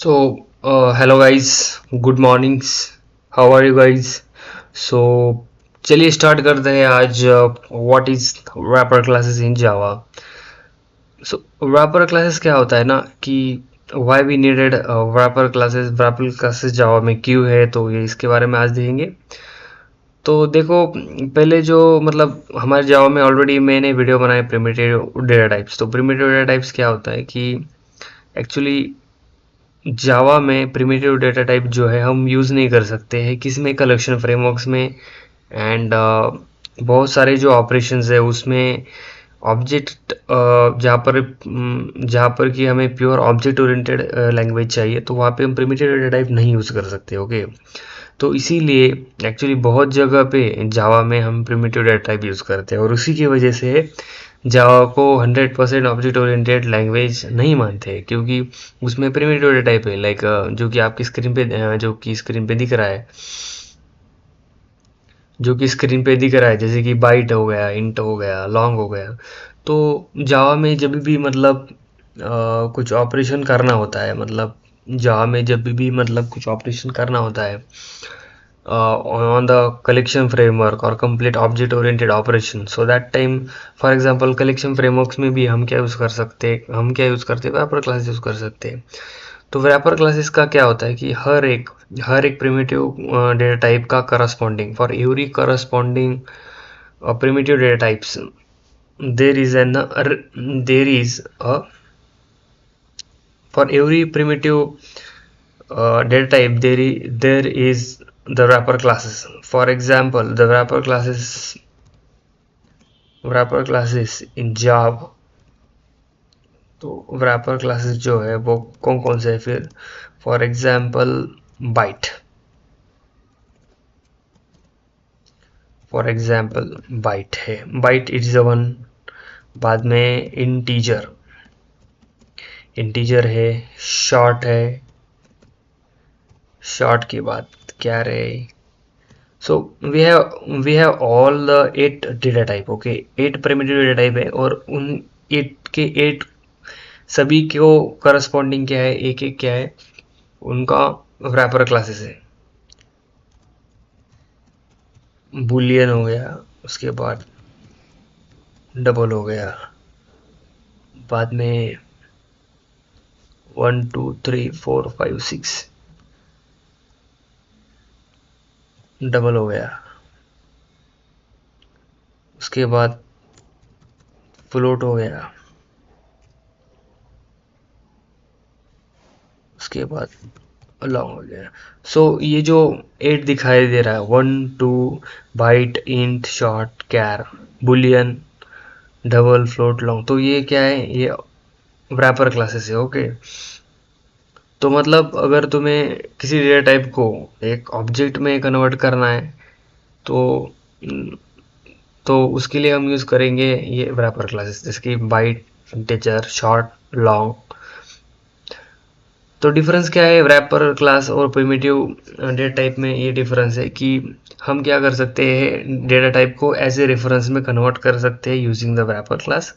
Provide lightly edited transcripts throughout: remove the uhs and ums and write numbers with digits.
Hello guys, good mornings. How are you guys? So चलिए start करते हैं आज what is wrapper classes in Java. So wrapper classes क्या होता है ना कि why we needed wrapper classes Java में क्यों है, तो ये इसके बारे में आज देखेंगे। तो देखो, पहले जो मतलब हमारे जावा में ऑलरेडी मैंने वीडियो बनाए प्रिमिटिव डेटा टाइप्स। तो प्रिमिटिव डेटा टाइप्स क्या होता है कि एक्चुअली जावा में प्रिमिटिव डेटा टाइप जो है हम यूज़ नहीं कर सकते हैं किसी में कलेक्शन फ्रेमवर्क्स में। एंड बहुत सारे जो ऑपरेशंस है उसमें ऑब्जेक्ट जहाँ पर कि हमें प्योर ऑब्जेक्ट ओरिएंटेड लैंग्वेज चाहिए, तो वहाँ पे हम प्रिमिटिव डेटा टाइप नहीं यूज़ कर सकते। ओके, तो इसीलिए एक्चुअली बहुत जगह पे जावा में हम प्रिमिटिव डेटा टाइप यूज़ करते हैं और उसी की वजह से जावा को 100% ऑब्जेक्ट ओरिएंटेड लैंग्वेज नहीं मानते, क्योंकि उसमें प्रिमिटिव डेटा टाइप है लाइक जो कि आपकी स्क्रीन पे दिख रहा है, जैसे कि बाइट हो गया, इंट हो गया, लॉन्ग हो गया। तो जावा में जब भी मतलब कुछ ऑपरेशन करना होता है, मतलब जावा में जब भी मतलब कुछ ऑपरेशन करना होता है on the collection framework or complete object oriented operation, so that time for example collection frameworks में भी हम क्या यूज़ कर सकते हैं, wrapper क्लासेस यूज़ कर सकते हैं। तो wrapper क्लासेस का क्या होता है कि हर एक प्रिमिटिव डेटा टाइप का corresponding for every corresponding primitive data types there is a for every primitive data type there is the wrapper classes. For example, the wrapper classes in Java। तो wrapper classes जो है वो कौन कौन से है फिर? फॉर एग्जाम्पल बाइट, है, बाइट इज वन। बाद में इंटीजर है, शॉर्ट की बात क्या रहे। So we have all the 8 data type. Okay, 8 primitive data type है और उन 8 के 8 सभी को करस्पॉन्डिंग क्या है, एक एक क्या है उनका रैपर क्लासेस है। बुलियन हो गया, उसके बाद डबल हो गया, बाद में 1 2 3 4 5 6 डबल हो गया, उसके बाद फ्लोट हो गया, उसके बाद लॉन्ग हो गया। सो ये जो 8 दिखाई दे रहा है 1 2 बाइट, इंट, शॉर्ट, कैर, बुलियन, डबल, फ्लोट, लॉन्ग, तो ये क्या है, ये रैपर क्लासेस है। ओके, तो मतलब अगर तुम्हें किसी डेटा टाइप को एक ऑब्जेक्ट में कन्वर्ट करना है, तो उसके लिए हम यूज़ करेंगे ये रैपर क्लासेस, जैसे कि बाइट, इंटीजर, शॉर्ट, लॉन्ग। तो डिफरेंस क्या है रैपर क्लास और प्रिमिटिव डेटा टाइप में? ये डिफरेंस है कि हम क्या कर सकते हैं, डेटा टाइप को एज ए रेफरेंस में कन्वर्ट कर सकते हैं using the wrapper class.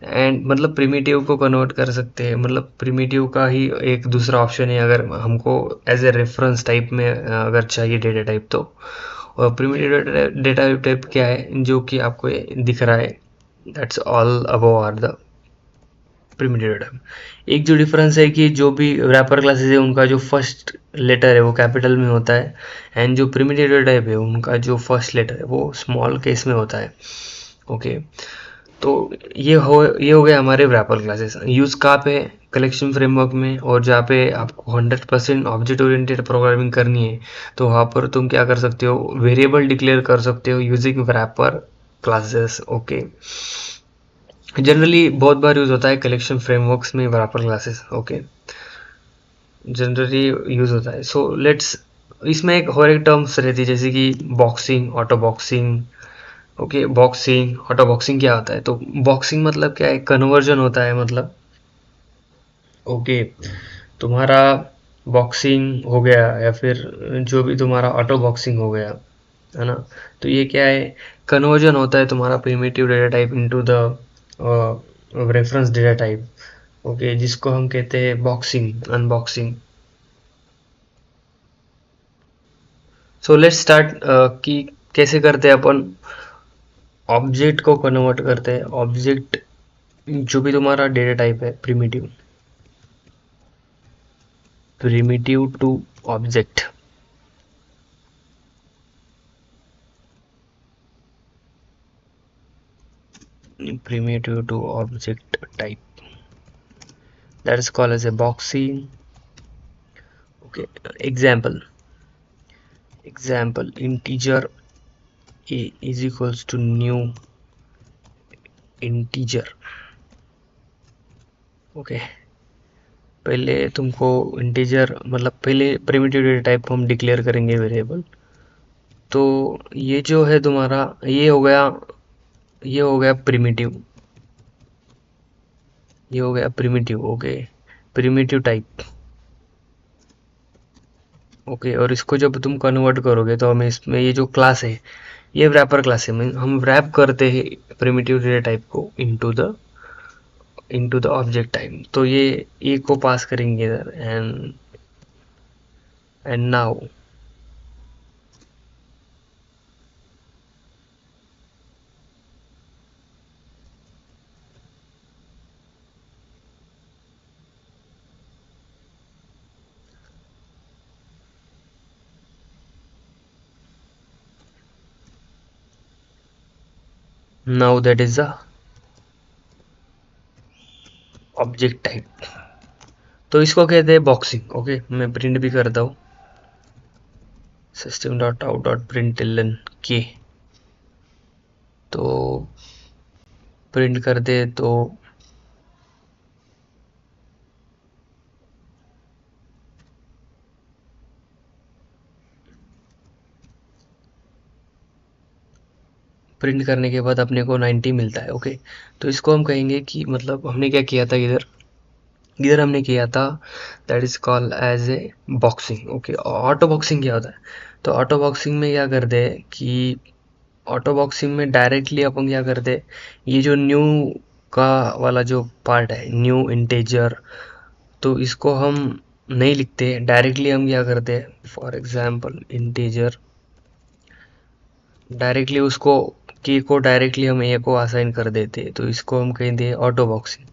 And मतलब प्रिमिटिव को कन्वर्ट कर सकते हैं, मतलब प्रिमिटिव का ही एक दूसरा ऑप्शन है अगर हमको एज ए रेफरेंस टाइप में अगर चाहिए डेटा टाइप तो। और प्रिमिटिव डेटा टाइप क्या है जो कि आपको दिख रहा है, that's all above are the primitive data. एक जो डिफरेंस है कि जो भी रैपर क्लासेस है उनका जो फर्स्ट लेटर है वो कैपिटल में होता है, एंड जो प्रिमिटिव डेटा टाइप है उनका जो फर्स्ट लेटर है वो स्मॉल केस में होता है। ओके, तो ये हो गया हमारे रैपर क्लासेस। यूज़ कहाँ पे? कलेक्शन फ्रेमवर्क में। और जहाँ पे आपको 100% ऑब्जेक्ट ओरिएंटेड प्रोग्रामिंग करनी है, तो वहाँ पर तुम क्या कर सकते हो, वेरिएबल डिक्लेयर कर सकते हो using wrapper classes. Okay, generally बहुत बार यूज़ होता है कलेक्शन फ्रेमवर्क्स में wrapper classes. Okay, generally use होता है। सो लेट्स, इसमें एक और एक टर्म्स रहती है जैसे कि boxing, auto boxing. Okay, boxing, auto boxing क्या होता है? तो बॉक्सिंग मतलब क्या है, कन्वर्जन होता है मतलब। ओके, तुम्हारा बॉक्सिंग हो गया या फिर जो भी तुम्हारा ऑटो बॉक्सिंग हो गया, है ना, तो ये क्या है, कन्वर्जन होता है तुम्हारा primitive data type into the reference data type. Okay, जिसको हम कहते हैं boxing, unboxing. So let's start कि कैसे करते हैं अपन ऑब्जेक्ट को कन्वर्ट करते हैं। ऑब्जेक्ट जो भी तुम्हारा डेटा टाइप है, primitive, primitive to object. Primitive to object type, that is called as a boxing. Okay, example integer a is equals to new integer. Okay, पहले तुमको इंटीजर मतलब पहले प्रिमिटिव डेटा टाइप को हम डिक्लेयर करेंगे variable. तो ये जो है तुम्हारा, ये हो गया प्रिमिटिव, ये हो गया primitive. Okay, primitive type. Okay, और इसको जब तुम कन्वर्ट करोगे तो हमें इसमें ये जो क्लास है, ये रैपर क्लास है। हम रैप करते हैं प्रिमिटिव डेटा टाइप को इनटू द ऑब्जेक्ट टाइप। तो ये ए को पास करेंगे इधर, and now that is the object type. तो इसको कहते हैं बॉक्सिंग। ओके, मैं प्रिंट भी करता हूँ, system dot out dot print L के। तो प्रिंट कर दे तो प्रिंट करने के बाद अपने को 90 मिलता है। ओके, तो इसको हम कहेंगे कि मतलब हमने क्या किया था, इधर इधर हमने किया था, that is called as a boxing. Okay, auto boxing क्या होता है? तो ऑटो बॉक्सिंग में क्या करते हैं कि ऑटो बॉक्सिंग में डायरेक्टली अपन क्या करते हैं, ये जो न्यू का वाला जो पार्ट है, न्यू इंटेजर, तो इसको हम नहीं लिखते डायरेक्टली। हम क्या करते हैं, फॉर एग्जांपल इंटीजर, डायरेक्टली उसको की को डायरेक्टली हम ए को असाइन कर देते, तो इसको हम कहते हैं ऑटो बॉक्सिंग।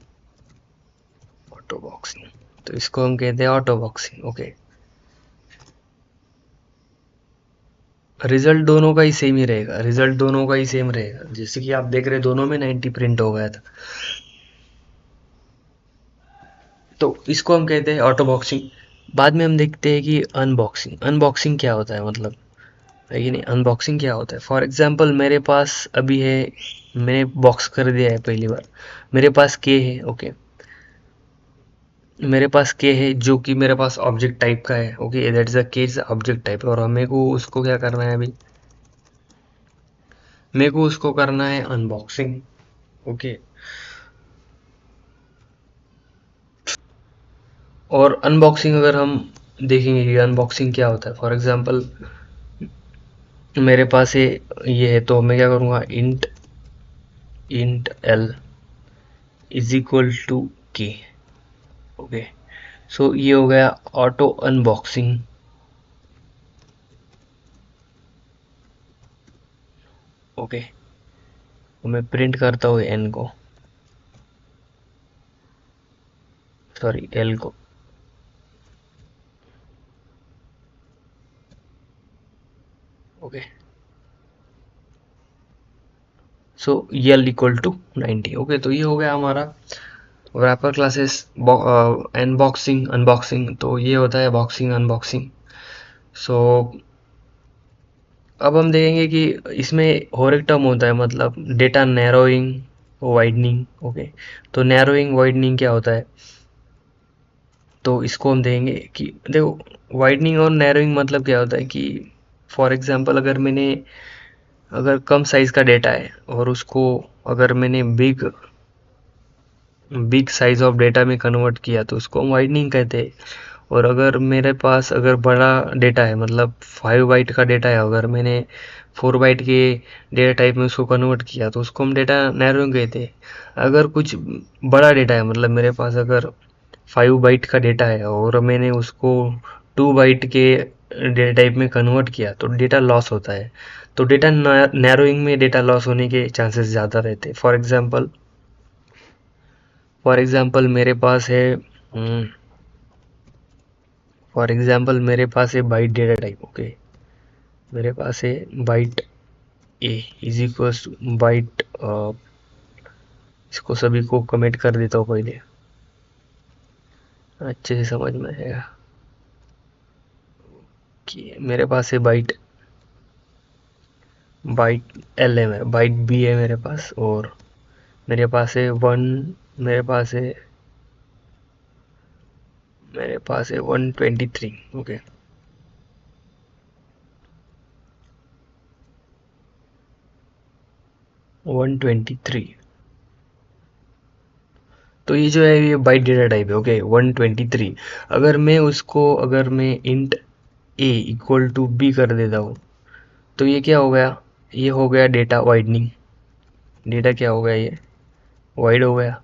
ऑटो बॉक्सिंग, तो इसको हम कहते हैं ऑटो बॉक्सिंग। ओके, रिजल्ट दोनों का ही सेम ही रहेगा, रिजल्ट दोनों का ही सेम रहेगा। जैसे कि आप देख रहे हैं दोनों में 90 प्रिंट हो गया था। तो इसको हम कहते हैं ऑटो बॉक्सिंग। बाद में हम देखते हैं कि अनबॉक्सिंग। अनबॉक्सिंग क्या होता है, मतलब है कि नहीं, अनबॉक्सिंग क्या होता है। फॉर एग्जांपल मेरे पास अभी है, मैंने बॉक्स कर दिया है पहली बार, मेरे पास के है। ओके, मेरे पास के है जो कि मेरे पास ऑब्जेक्ट टाइप का है। ओके, दैट इज अ के इज ऑब्जेक्ट टाइप, और हमें को उसको क्या करना है, अभी मेरे को उसको करना है अनबॉक्सिंग। ओके, और अनबॉक्सिंग अगर हम देखेंगे कि अनबॉक्सिंग क्या होता है, फॉर एग्जांपल मेरे पास ये है, तो मैं क्या करूँगा, int l is equal to k. Okay, so ये हो गया ऑटो अनबॉक्सिंग। ओके, तो मैं प्रिंट करता हूँ एन को, सॉरी एल को। Okay, so l equal to 90। Okay, तो ये हो गया हमारा रैपर क्लासेस अनबॉक्सिंग अनबॉक्सिंग। तो ये होता है बॉक्सिंग अनबॉक्सिंग। सो अब हम देखेंगे कि इसमें और एक टर्म होता है, मतलब डेटा नैरोइंग वाइडनिंग। ओके, तो नैरोइंग वाइडनिंग क्या होता है, तो इसको हम देखेंगे कि देखो वाइडनिंग और नैरोइंग मतलब क्या होता है कि फॉर एग्जांपल अगर कम साइज का डेटा है और उसको अगर मैंने बिग साइज ऑफ डेटा में कन्वर्ट किया, तो उसको हम वाइडनिंग कहते हैं। और अगर मेरे पास अगर बड़ा डेटा है, मतलब 5 बाइट का डेटा है, अगर मैंने 4 बाइट के डेटा टाइप में उसको कन्वर्ट किया तो उसको हम डेटा नैरोइंग कहते हैं। अगर कुछ बड़ा डेटा है, मतलब मेरे पास अगर 5 बाइट का डेटा है और मैंने उसको 2 बाइट के डेटा टाइप में कन्वर्ट किया तो डेटा लॉस होता है। तो डेटा नैरोइंग में डेटा लॉस होने के चांसेस ज़्यादा रहते हैं। फॉर एग्जांपल मेरे पास है बाइट डेटा टाइप। ओके, मेरे पास है byte a is equals to byte, इसको सभी को कमेंट कर देता हूँ पहले, अच्छे से समझ में आएगा कि मेरे पास है बाइट LM है, बाइट बी है मेरे पास, और मेरे पास है मेरे पास है 123। ओके, 123। तो ये जो है ये बाइट डेटा टाइप है। ओके, 123। अगर मैं int a equal to b कर देता हूँ तो ये क्या हो गया, ये हो गया डेटा वाइडनिंग। डेटा क्या हो गया, ये वाइड हो गया।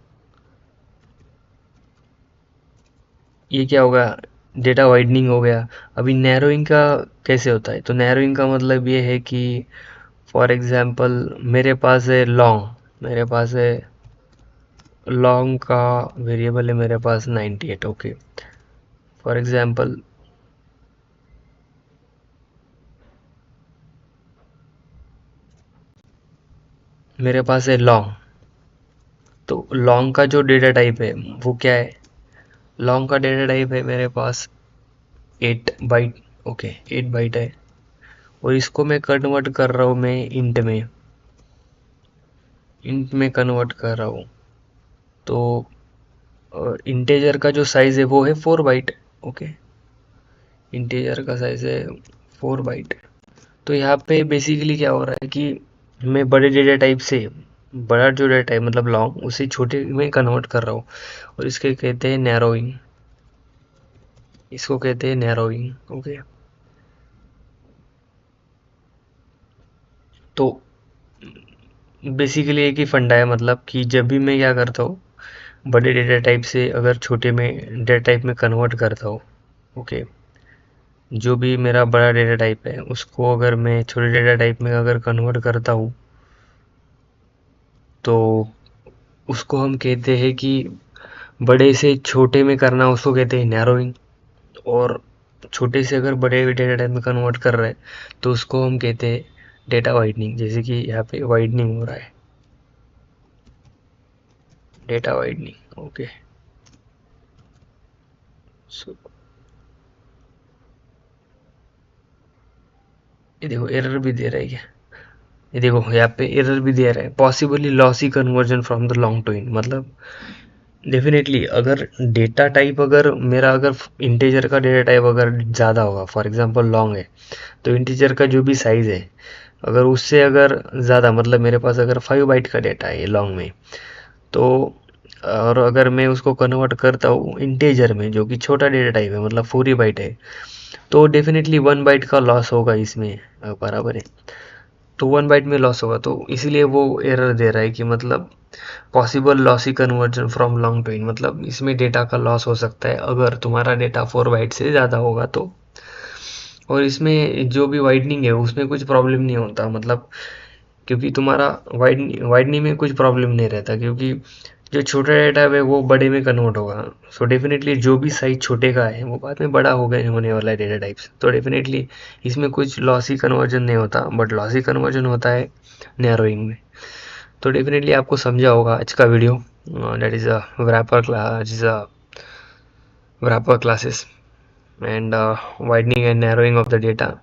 ये क्या हो गया, डेटा वाइडनिंग हो गया। अभी नैरोइंग का कैसे होता है, तो नैरोइंग का मतलब ये है कि फॉर एग्जांपल मेरे पास है लॉन्ग का वेरिएबल है मेरे पास 98। ओके, फॉर एग्जांपल मेरे पास है लॉन्ग, तो लॉन्ग का जो डेटा टाइप है वो क्या है, लॉन्ग का डेटा टाइप है मेरे पास 8 बाइट। ओके, 8 बाइट है, और इसको मैं कन्वर्ट कर रहा हूँ मैं इंट में कन्वर्ट कर रहा हूँ। तो इंटेजर का जो साइज है वो है 4 बाइट। ओके, इंटेजर का साइज है 4 बाइट। तो यहाँ पे बेसिकली क्या हो रहा है कि मैं बड़े डेटा टाइप से बड़ा जो डेटा टाइप मतलब लॉन्ग उसे छोटे में कन्वर्ट कर रहा हूँ, और इसको कहते हैं नैरोइंग। ओके, तो बेसिकली एक ही फंडा है, मतलब कि जब भी मैं क्या करता हूँ बड़े डेटा टाइप से अगर छोटे में डेटा टाइप में कन्वर्ट करता हूँ। ओके, जो भी मेरा बड़ा डेटा टाइप है उसको अगर मैं छोटे डेटा टाइप में अगर कन्वर्ट करता हूँ तो उसको हम कहते हैं कि बड़े से छोटे में करना, उसको कहते हैं नैरोइंग। और छोटे से अगर बड़े डेटा टाइप में कन्वर्ट कर रहे हैं तो उसको हम कहते हैं डेटा वाइडनिंग। जैसे कि यहाँ पे वाइडनिंग हो रहा है, डेटा वाइडनिंग। ओके, सो ये देखो एरर भी दे रहा है क्या, ये देखो यहाँ पे एरर भी दे रहा है, possibly lossy conversion from the long to int. मतलब डेफिनेटली अगर मेरा अगर इंटीजर का डेटा टाइप अगर ज़्यादा होगा, फॉर एग्जांपल लॉन्ग है, तो इंटीजर का जो भी साइज़ है अगर उससे अगर ज़्यादा, मतलब मेरे पास अगर 5 बाइट का डेटा है लॉन्ग में, तो और अगर मैं उसको कन्वर्ट करता हूँ इंटीजर में जो कि छोटा डेटा टाइप है मतलब 4 बाइट है, तो डेफिनेटली 1 बाइट का लॉस होगा इसमें, बराबर है। तो 1 बाइट में लॉस होगा, तो इसीलिए वो एरर दे रहा है कि मतलब possible lossy conversion from long to int, मतलब इसमें डेटा का लॉस हो सकता है अगर तुम्हारा डेटा 4 बाइट से ज़्यादा होगा तो। और इसमें जो भी वाइडनिंग है उसमें कुछ प्रॉब्लम नहीं होता, मतलब क्योंकि तुम्हारा वाइडनिंग में कुछ प्रॉब्लम नहीं रहता, क्योंकि जो छोटा डेटा है वो बड़े में कन्वर्ट होगा। सो डेफिनेटली जो भी साइज छोटे का है वो बाद में बड़ा हो गए होने वाला है डेटा टाइप्स, तो डेफिनेटली इसमें कुछ लॉसी कन्वर्जन नहीं होता, बट लॉसी कन्वर्जन होता है नैरोइंग में। तो डेफिनेटली आपको समझा होगा आज का video, that is a wrapper classes and widening and narrowing of the data.